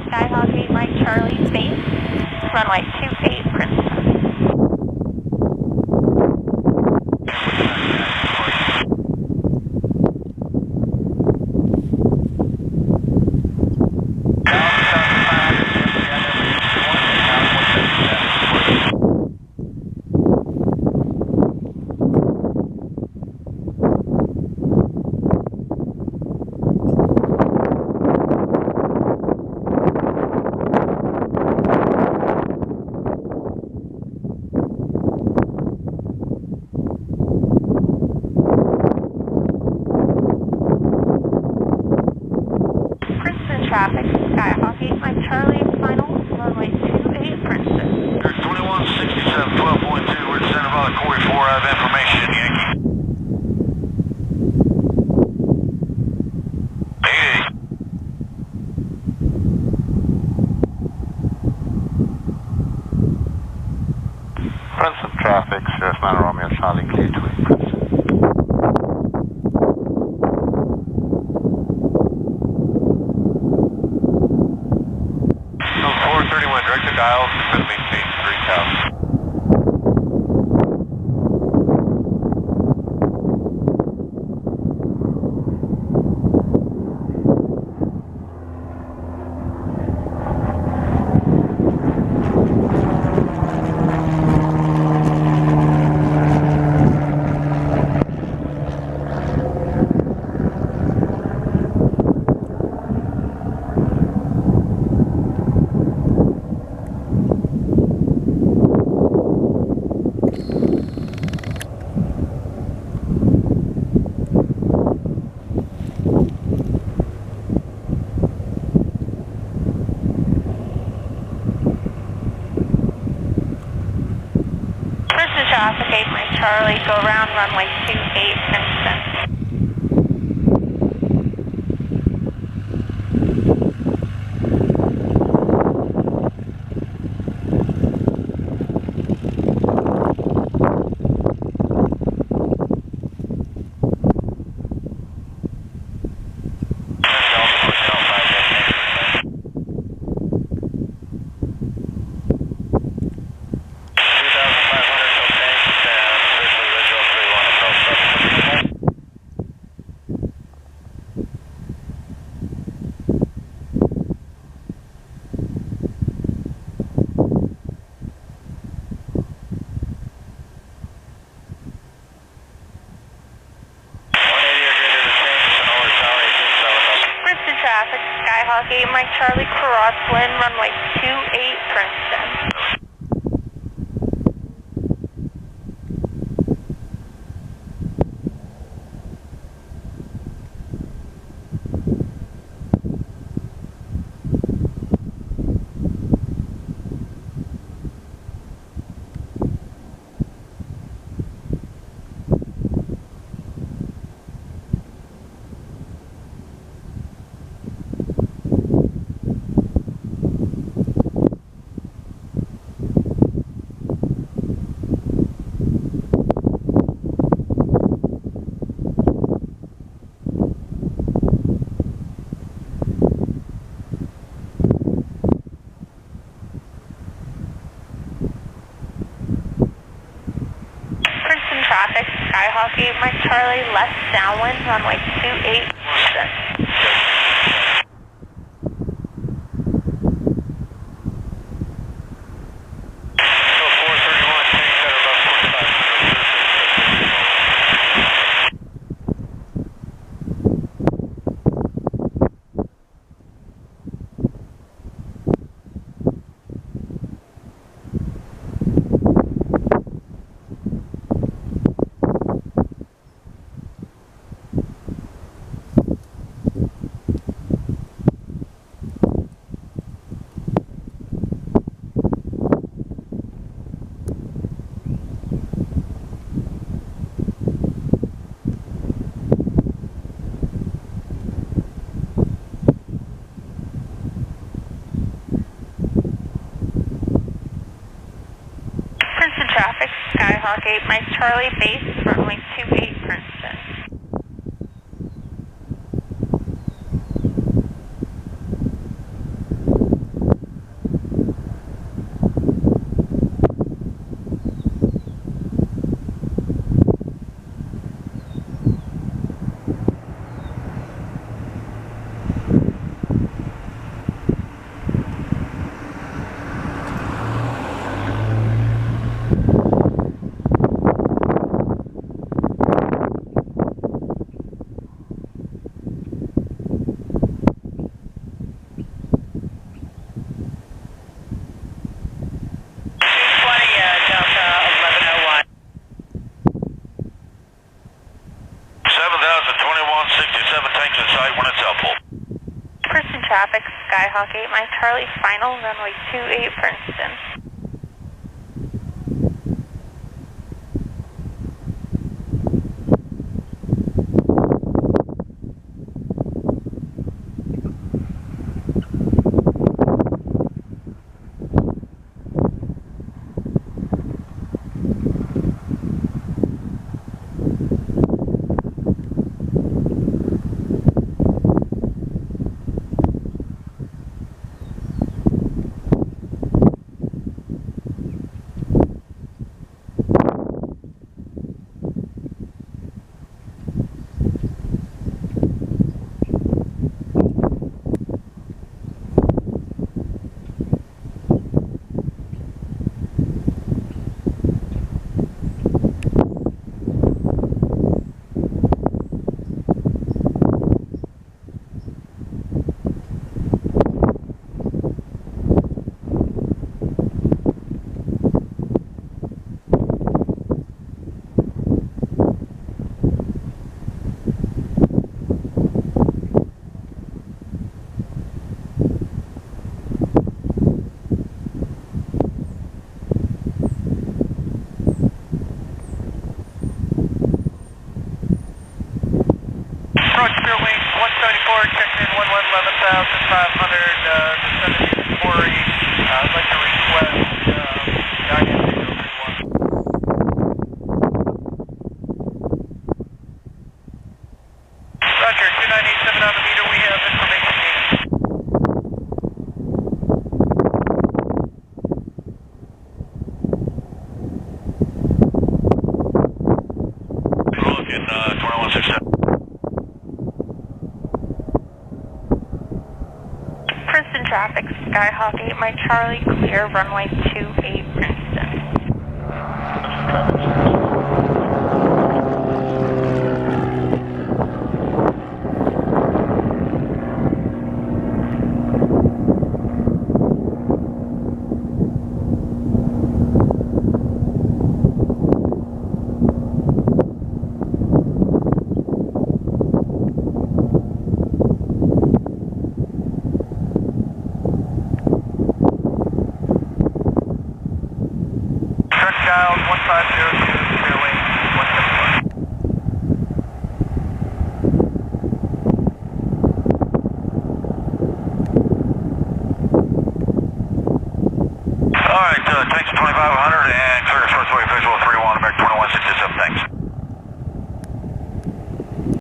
Skyhawk 8 Mike Charlie, base, runway 28 Princeton. Traffic, Skyhawk 8 Mike Charlie, final, runway 28 Princeton. There's 2167, 12.2, we're at center of Corey 4, I have information, Yankee. 88. Princeton traffic, Cirrus 9 Romeo Charlie, clear to Princeton. Direct to dials, descend maintain 3000. Traffic 8 Mike Charlie, go around runway 28 Princeton. Traffic, Skyhawk 8 Mike Charlie, crosswind, runway 28 Princeton. Traffic, Skyhawk 8 Mike Charlie, left downwind, runway 28 Princeton. Traffic, Skyhawk 8 Mike Charlie, base, runway 28 Princeton. Skyhawk 8, Mike Charlie, final, runway 28, Princeton. Checking in 11,500, descending 4 east. I'd like to request guidance 8031. Roger, 2987 on the meter, we have information needed. We're looking 2167. Princeton traffic, Skyhawk 8, Mike Charlie, clear, runway 28, Princeton. Dial 1502, clearway 171. All right, taxi 2500 and clear